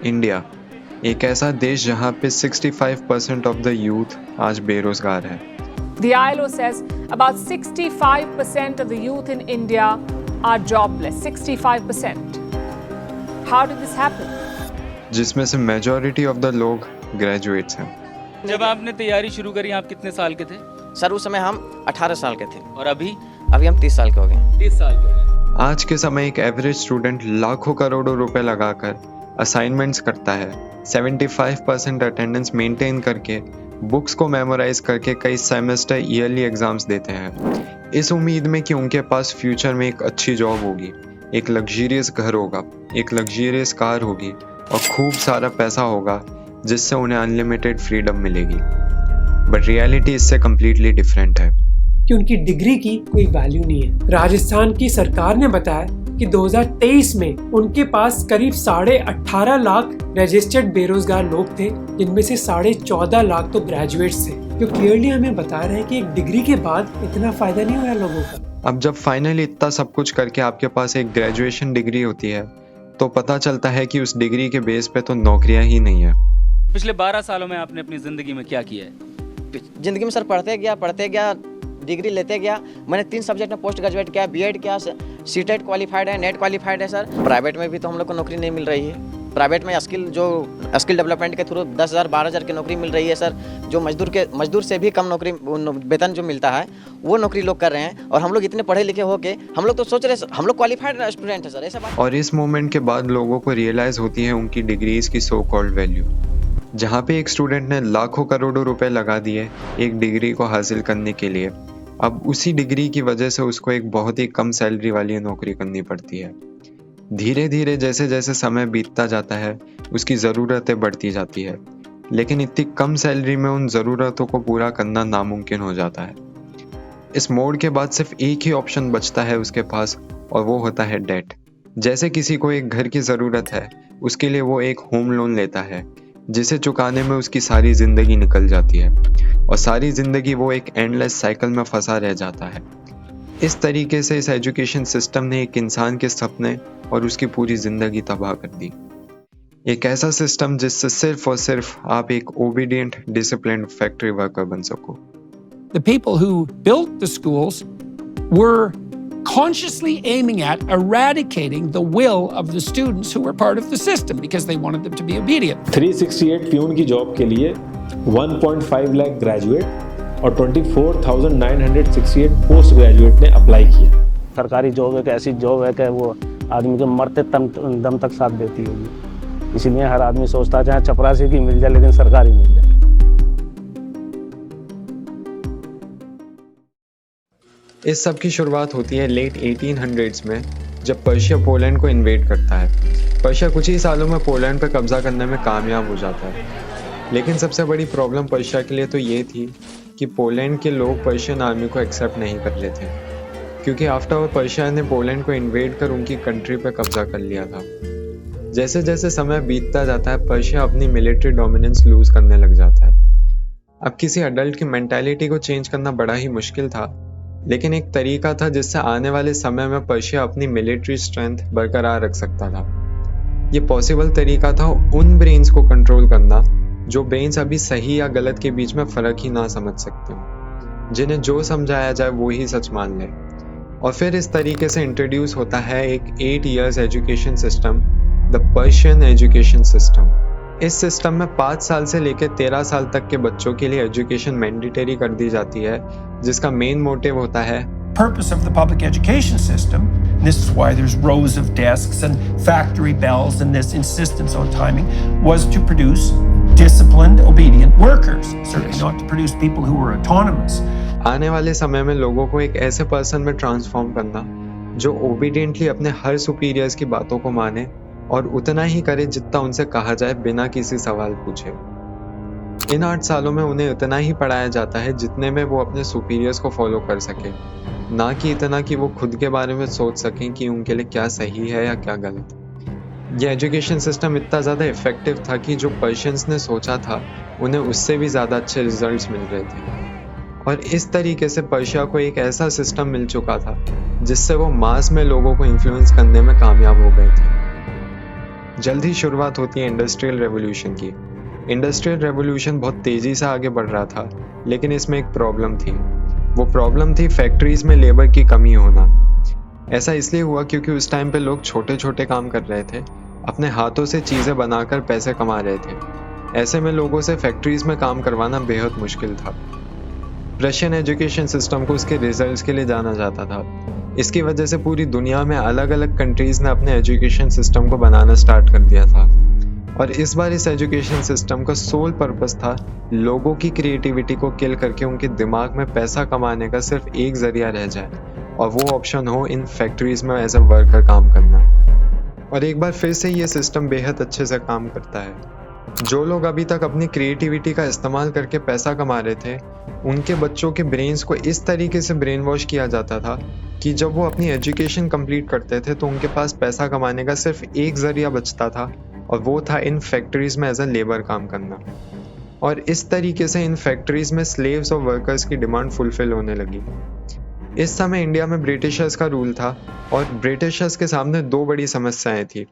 India एक ऐसा देश जहां पे 65% ऑफ द यूथ आज बेरोजगार है। The ILO says about 65% of the youth in India are jobless. 65%. How did this happen? जिसमें से मेजॉरिटी ऑफ द लोग ग्रेजुएट्स हैं। जब आपने तैयारी शुरू करी आप कितने साल के थे? सर उस समय हम 18 साल के थे और अभी हम 30 साल के हो गए। 30 साल के हो गए। आज के समय एक एवरेज स्टूडेंट लाखों करोड़ों रुपए लगाकर असाइनमेंट्स करता है, 75% अटेंडेंस मेंटेन करके, बुक्स को मेमोराइज करके कई सेमेस्टर ईयरली एग्जाम्स देते हैं, इस उम्मीद में कि उनके पास फ्यूचर में एक अच्छी जॉब होगी, एक लग्जरियस घर होगा, एक लग्जरियस कार होगी और खूब सारा पैसा होगा जिससे उन्हें अनलिमिटेड फ्रीडम मिलेगी। बट रियलिटी इससे कम्प्लीटली डिफरेंट है कि उनकी डिग्री की कोई वैल्यू नहीं है। राजस्थान की सरकार ने बताया कि 2023 में उनके पास करीब 18.5 लाख रजिस्टर्ड बेरोजगार लोग थे, जिनमें से 14.5 लाख तो ग्रेजुएट्स थे, जो क्लियरली हमें बता रहे हैं कि एक डिग्री के बाद इतना फायदा नहीं हो रहा लोगों का। अब जब फाइनली इतना सब कुछ करके आपके पास एक ग्रेजुएशन डिग्री होती है तो पता चलता है कि उस डिग्री के बेस पे तो नौकरियां ही नहीं है। पिछले 12 सालों में आपने अपनी जिंदगी में क्या किया है? जिंदगी में सर पढ़ते गया, डिग्री लेते गया। मैंने 3 सब्जेक्ट में पोस्ट ग्रेजुएट किया, बीएड किया, सीटेट क्वालिफाइड है, नेट क्वालिफाइड है सर। प्राइवेट में भी तो हम लोग को नौकरी नहीं मिल रही है। प्राइवेट में स्किल डेवलपमेंट के थ्रू 10,000 12,000 की नौकरी मिल रही है सर। जो मजदूर से भी कम नौकरी वेतन जो मिलता है वो नौकरी लोग कर रहे हैं, और हम लोग इतने पढ़े लिखे होके हम लोग तो सोच रहे हम लोग क्वालिफाइड स्टूडेंट है सर, ऐसा बात। और इस मोमेंट के बाद लोगों को रियलाइज होती है उनकी डिग्रीज की सो कॉल्ड वैल्यू। जहाँ पे एक स्टूडेंट ने लाखों करोड़ों रुपए लगा दिए एक डिग्री को हासिल करने के लिए, अब उसी डिग्री की वजह से उसको एक बहुत ही कम सैलरी वाली नौकरी करनी पड़ती है। धीरे धीरे जैसे जैसे समय बीतता जाता है उसकी ज़रूरतें बढ़ती जाती है, लेकिन इतनी कम सैलरी में उन ज़रूरतों को पूरा करना नामुमकिन हो जाता है। इस मोड़ के बाद सिर्फ एक ही ऑप्शन बचता है उसके पास, और वो होता है डेट। जैसे किसी को एक घर की ज़रूरत है, उसके लिए वो एक होम लोन लेता है जिसे चुकाने में उसकी सारी ज़िंदगी निकल जाती है, और सारी ज़िंदगी वो एक एंडलेस साइकिल में फंसा रह जाता है। इस तरीके से इस एजुकेशन सिस्टम ने एक इंसान के सपने और उसकी पूरी ज़िंदगी तबाह कर दी। एक ऐसा सिस्टम जिससे सिर्फ और सिर्फ आप एक ओबीडिएंट डिसिप्लिन्ड फैक्ट्री वर्कर बन सको। The people who built the schools were consciously aiming at eradicating the will of the students who were part of the system because they wanted them to be obedient. 368 peon की job के लिए 1.5 lakh graduate और 24,968 post graduate ने apply किया। सरकारी job एक ऐसी job है कि वो आदमी के मरते दम तक साथ देती होगी, इसलिए हर आदमी सोचता है चाहे चपरासी की मिल जाए लेकिन सरकारी मिल जाए। इस सब की शुरुआत होती है लेट 1800s में, जब पर्शिया पोलैंड को इन्वेड करता है। पर्शिया कुछ ही सालों में पोलैंड पर कब्जा करने में कामयाब हो जाता है, लेकिन सबसे बड़ी प्रॉब्लम पर्शिया के लिए तो ये थी कि पोलैंड के लोग पर्शियन आर्मी को एक्सेप्ट नहीं कर रहे थे, क्योंकि आफ्टर पर्शिया ने पोलैंड को इन्वेड कर उनकी कंट्री पर कब्जा कर लिया था। जैसे जैसे समय बीतता जाता है पर्शिया अपनी मिलिट्री डोमिनेंस लूज करने लग जाता है। अब किसी अडल्ट की मेंटालिटी को चेंज करना बड़ा ही मुश्किल था, लेकिन एक तरीका था जिससे आने वाले समय में पर्शिया अपनी मिलिट्री स्ट्रेंथ बरकरार रख सकता था। ये पॉसिबल तरीका था उन ब्रेन्स को कंट्रोल करना जो ब्रेन्स अभी सही या गलत के बीच में फ़र्क ही ना समझ सकते हो, जिन्हें जो समझाया जाए वो ही सच मान ले। और फिर इस तरीके से इंट्रोड्यूस होता है एक 8 years education system, the Persian education system. इस सिस्टम में 5 साल से लेकर 13 साल तक के बच्चों के लिए एजुकेशन मैंडेटरी कर दी जाती है, जिसका मेन मोटिव होता है Purpose of the public education system, and this is why there's rows of desks and factory bells and this insistence on timing, was to produce disciplined, obedient workers, certainly not to produce people who were autonomous. आने वाले समय में लोगों को एक ऐसे person में transform करना जो ओबीडियंटली अपने हर सुपीरियर्स की बातों को माने और उतना ही करे जितना उनसे कहा जाए बिना किसी सवाल पूछे। इन 8 सालों में उन्हें उतना ही पढ़ाया जाता है जितने में वो अपने सुपीरियर्स को फॉलो कर सके, ना कि इतना कि वो खुद के बारे में सोच सकें कि उनके लिए क्या सही है या क्या गलत। यह एजुकेशन सिस्टम इतना ज़्यादा इफेक्टिव था कि जो पर्शियंस ने सोचा था उन्हें उससे भी ज़्यादा अच्छे रिजल्ट्स मिल रहे थे। और इस तरीके से पर्शिया को एक ऐसा सिस्टम मिल चुका था जिससे वो मास में लोगों को इन्फ्लुएंस करने में कामयाब हो गए थे। जल्द ही शुरुआत होती है इंडस्ट्रियल रेवोल्यूशन की। इंडस्ट्रियल रेवोल्यूशन बहुत तेज़ी से आगे बढ़ रहा था, लेकिन इसमें एक प्रॉब्लम थी। वो प्रॉब्लम थी फैक्ट्रीज़ में लेबर की कमी होना। ऐसा इसलिए हुआ क्योंकि उस टाइम पे लोग छोटे छोटे काम कर रहे थे, अपने हाथों से चीज़ें बनाकर पैसे कमा रहे थे। ऐसे में लोगों से फैक्ट्रीज़ में काम करवाना बेहद मुश्किल था। रशियन एजुकेशन सिस्टम को उसके रिजल्ट्स के लिए जाना जाता था। इसकी वजह से पूरी दुनिया में अलग अलग कंट्रीज़ ने अपने एजुकेशन सिस्टम को बनाना स्टार्ट कर दिया था। और इस बार इस एजुकेशन सिस्टम का सोल पर्पस था लोगों की क्रिएटिविटी को किल करके उनके दिमाग में पैसा कमाने का सिर्फ एक जरिया रह जाए, और वो ऑप्शन हो इन फैक्ट्रीज़ में एज ए वर्कर काम करना। और एक बार फिर से ये सिस्टम बेहद अच्छे से काम करता है। जो लोग अभी तक अपनी क्रिएटिविटी का इस्तेमाल करके पैसा कमा रहे थे, उनके बच्चों के ब्रेन्स को इस तरीके से ब्रेन वॉश किया जाता था कि जब वो अपनी एजुकेशन कंप्लीट करते थे तो उनके पास पैसा कमाने का सिर्फ एक जरिया बचता था, और वो था इन फैक्ट्रीज़ में एज अ लेबर काम करना। और इस तरीके से इन फैक्ट्रीज़ में स्लेव्स और वर्कर्स की डिमांड फुलफिल होने लगी। इस समय इंडिया में ब्रिटिशर्स का रूल था, और ब्रिटिशर्स के सामने दो बड़ी समस्याएं थी।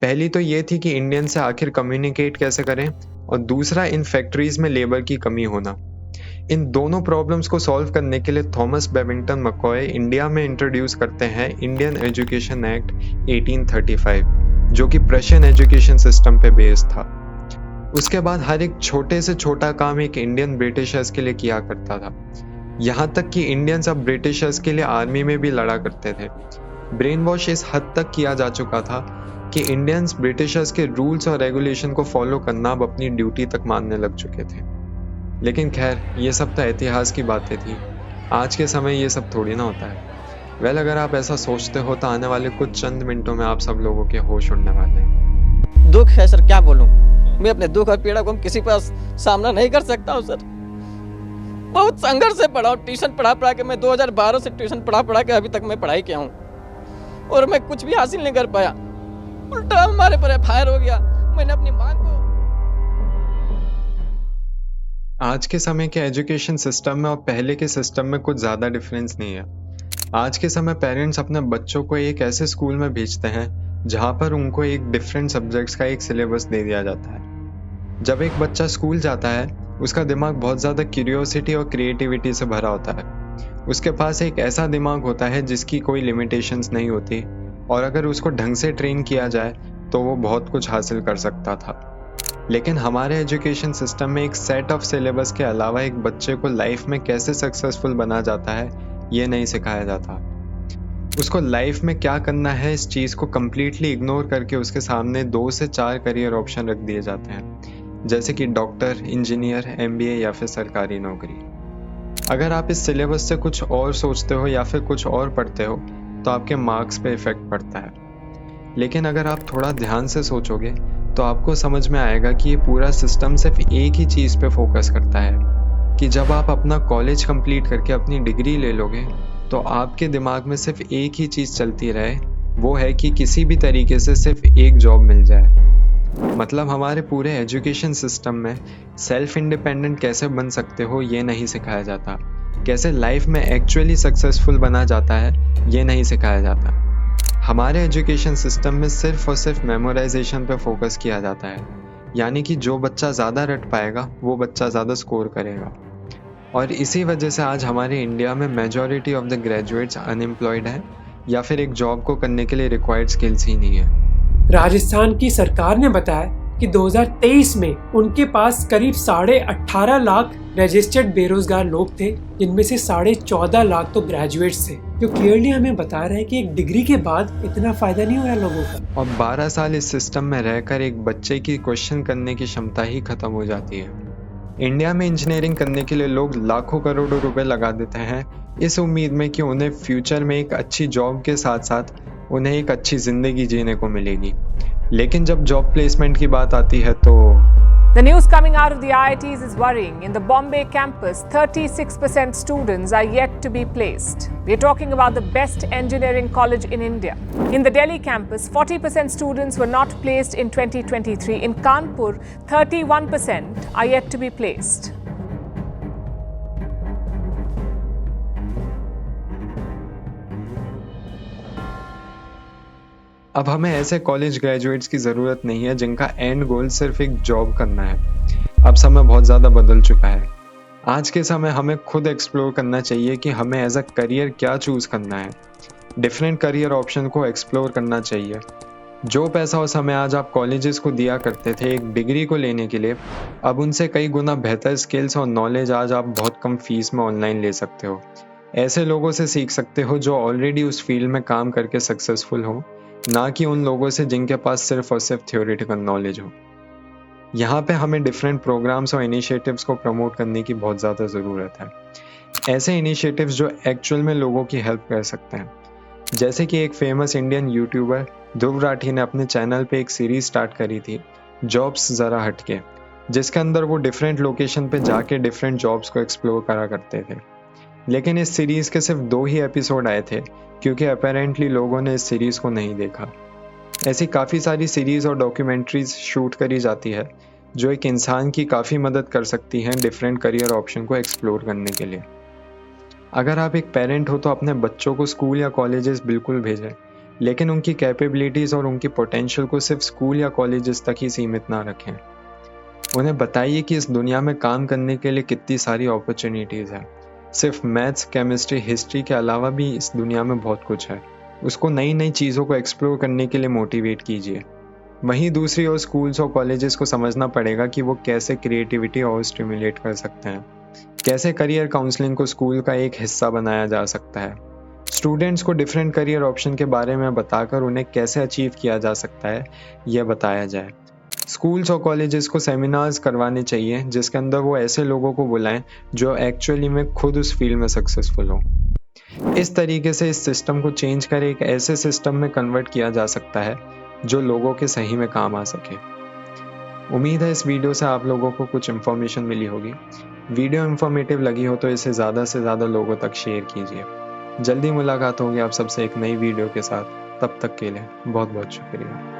पहली तो ये थी कि इंडियन से आखिर कम्युनिकेट कैसे करें, और दूसरा इन फैक्ट्रीज़ में लेबर की कमी होना। इन दोनों प्रॉब्लम्स को सॉल्व करने के लिए थॉमस बेबिंगटन मैकॉय इंडिया में इंट्रोड्यूस करते हैं इंडियन एजुकेशन एक्ट 1835, जो कि प्रशियन एजुकेशन सिस्टम पे बेस्ड था। उसके बाद हर एक छोटे से छोटा काम एक इंडियन ब्रिटिशर्स के लिए किया करता था। यहाँ तक कि इंडियंस अब ब्रिटिशर्स के लिए आर्मी में भी लड़ा करते थे। ब्रेन वॉश इस हद तक किया जा चुका था कि इंडियंस ब्रिटिशर्स के रूल्स और रेगुलेशन को फॉलो करना अब अपनी ड्यूटी तक मानने लग चुके थे। लेकिन खैर, ये सब तो इतिहास की बातें थी। आज के समय ये सब थोड़ी ना होता है। वेल, अगर आप ऐसा सोचते हो तो आने वाले कुछ चंद मिनटों में आप सब लोगों के होश उड़ने वाले हैं। दुख है सर, क्या बोलूं। मैं अपने दुख और पीड़ा को किसी पास सामना नहीं कर सकता हूँ सर। बहुत संघर्ष से पढ़ा हूँ, ट्यूशन पढ़ा के मैं 2012 से ट्यूशन पढ़ा के अभी तक मैं पढ़ाई किया हूँ, और मैं कुछ भी हासिल नहीं कर पाया। उल्टा हमारे पर फायर हो गया। मैंने अपनी मांग को आज के समय के एजुकेशन सिस्टम में और पहले के सिस्टम में कुछ ज़्यादा डिफरेंस नहीं है। आज के समय पेरेंट्स अपने बच्चों को एक ऐसे स्कूल में भेजते हैं जहाँ पर उनको एक डिफरेंट सब्जेक्ट्स का एक सिलेबस दे दिया जाता है। जब एक बच्चा स्कूल जाता है, उसका दिमाग बहुत ज़्यादा क्यूरियोसिटी और क्रिएटिविटी से भरा होता है। उसके पास एक ऐसा दिमाग होता है जिसकी कोई लिमिटेशंस नहीं होती, और अगर उसको ढंग से ट्रेन किया जाए तो वो बहुत कुछ हासिल कर सकता था। लेकिन हमारे एजुकेशन सिस्टम में एक सेट ऑफ सिलेबस के अलावा एक बच्चे को लाइफ में कैसे सक्सेसफुल बना जाता है, ये नहीं सिखाया जाता। उसको लाइफ में क्या करना है, इस चीज़ को कम्प्लीटली इग्नोर करके उसके सामने 2 से 4 करियर ऑप्शन रख दिए जाते हैं, जैसे कि डॉक्टर, इंजीनियर, MBA या फिर सरकारी नौकरी। अगर आप इस सिलेबस से कुछ और सोचते हो या फिर कुछ और पढ़ते हो तो आपके मार्क्स पे इफेक्ट पड़ता है। लेकिन अगर आप थोड़ा ध्यान से सोचोगे तो आपको समझ में आएगा कि ये पूरा सिस्टम सिर्फ एक ही चीज़ पे फोकस करता है कि जब आप अपना कॉलेज कंप्लीट करके अपनी डिग्री ले लोगे तो आपके दिमाग में सिर्फ एक ही चीज़ चलती रहे, वो है कि किसी भी तरीके से सिर्फ एक जॉब मिल जाए। मतलब हमारे पूरे एजुकेशन सिस्टम में सेल्फ इंडिपेंडेंट कैसे बन सकते हो ये नहीं सिखाया जाता, कैसे लाइफ में एक्चुअली सक्सेसफुल बना जाता है ये नहीं सिखाया जाता। हमारे एजुकेशन सिस्टम में सिर्फ और सिर्फ मेमोराइजेशन पे फोकस किया जाता है, यानी कि जो बच्चा ज़्यादा रट पाएगा वो बच्चा ज़्यादा स्कोर करेगा। और इसी वजह से आज हमारे इंडिया में majority of the graduates unemployed हैं, या फिर एक जॉब को करने के लिए रिक्वायर्ड स्किल्स ही नहीं है। राजस्थान की सरकार ने बताया कि 2023 में उनके पास करीब 18.5 लाख रजिस्टर्ड बेरोजगार लोग थे, जिनमें से 14.5 लाख तो ग्रेजुएट्स थे, जो क्लियरली हमें बता रहे हैं कि एक डिग्री के बाद इतना फायदा नहीं हो रहा लोगों का। और 12 साल इस सिस्टम में रहकर एक बच्चे की क्वेश्चन करने की क्षमता ही खत्म हो जाती है। इंडिया में इंजीनियरिंग करने के लिए लोग लाखों करोड़ों रुपए लगा देते हैं इस उम्मीद में कि उन्हें फ्यूचर में एक अच्छी जॉब के साथ साथ उन्हें एक अच्छी ज़िंदगी जीने को मिलेगी। लेकिन जब जॉब प्लेसमेंट की बात आती है तो The news coming out of the IITs is worrying. In the Bombay campus, 36% students are yet to be placed. We're talking about the best engineering college in India. In the Delhi campus, 40% students were not placed in 2023. In Kanpur, 31% are yet to be placed. अब हमें ऐसे college graduates की ज़रूरत नहीं है जिनका and गोल सिर्फ एक जॉब करना है। अब समय बहुत ज़्यादा बदल चुका है। आज के समय हमें खुद एक्सप्लोर करना चाहिए कि हमें एज अ करियर क्या चूज़ करना है। डिफरेंट करियर ऑप्शन को एक्सप्लोर करना चाहिए। जो पैसा और समय आज आप कॉलेजेस को दिया करते थे एक डिग्री को लेने के लिए, अब उनसे कई गुना बेहतर स्किल्स और नॉलेज आज आप बहुत कम फीस में ऑनलाइन ले सकते हो। ऐसे लोगों से सीख सकते हो जो ऑलरेडी उस फील्ड में काम करके सक्सेसफुल हो, ना कि उन लोगों से जिनके पास सिर्फ और सिर्फ थ्योरेटिकल नॉलेज हो। यहाँ पे हमें डिफरेंट प्रोग्राम्स और इनिशिएटिव्स को प्रमोट करने की बहुत ज़्यादा ज़रूरत है। ऐसे इनिशिएटिव्स जो एक्चुअल में लोगों की हेल्प कर सकते हैं। जैसे कि एक famous Indian YouTuber Dhruv Rathee ने अपने चैनल पे एक सीरीज स्टार्ट करी थी, जॉब्स ज़रा हटके, जिसके अंदर वो डिफरेंट लोकेशन पे जाके डिफरेंट जॉब्स को एक्सप्लोर करा करते थे। लेकिन इस सीरीज़ के सिर्फ 2 ही एपिसोड आए थे क्योंकि अपेरेंटली लोगों ने इस सीरीज़ को नहीं देखा। ऐसी काफ़ी सारी सीरीज़ और डॉक्यूमेंट्रीज शूट करी जाती है जो एक इंसान की काफ़ी मदद कर सकती हैं डिफरेंट करियर ऑप्शन को एक्सप्लोर करने के लिए। अगर आप एक पेरेंट हो तो अपने बच्चों को स्कूल या कॉलेजेस बिल्कुल भेजें, लेकिन उनकी कैपेबिलिटीज़ और उनकी पोटेंशियल को सिर्फ स्कूल या कॉलेजेस तक ही सीमित ना रखें। उन्हें बताइए कि इस दुनिया में काम करने के लिए कितनी सारी अपॉर्चुनिटीज़ हैं। सिर्फ मैथ्स, केमिस्ट्री, हिस्ट्री के अलावा भी इस दुनिया में बहुत कुछ है। उसको नई नई चीज़ों को एक्सप्लोर करने के लिए मोटिवेट कीजिए। वहीं दूसरी ओर स्कूल्स और कॉलेजेस को समझना पड़ेगा कि वो कैसे क्रिएटिविटी और स्टिमुलेट कर सकते हैं, कैसे करियर काउंसलिंग को स्कूल का एक हिस्सा बनाया जा सकता है, स्टूडेंट्स को डिफरेंट करियर ऑप्शन के बारे में बताकर उन्हें कैसे अचीव किया जा सकता है यह बताया जाए। स्कूल्स और कॉलेजेस को सेमिनार्स करवाने चाहिए जिसके अंदर वो ऐसे लोगों को बुलाएं जो एक्चुअली में खुद उस फील्ड में सक्सेसफुल हो। इस तरीके से इस सिस्टम को चेंज कर एक ऐसे सिस्टम में कन्वर्ट किया जा सकता है जो लोगों के सही में काम आ सके। उम्मीद है इस वीडियो से आप लोगों को कुछ इन्फॉर्मेशन मिली होगी। वीडियो इन्फॉर्मेटिव लगी हो तो इसे ज़्यादा से ज़्यादा लोगों तक शेयर कीजिए। जल्दी मुलाकात होगी आप सबसे एक नई वीडियो के साथ। तब तक के लिए बहुत बहुत शुक्रिया।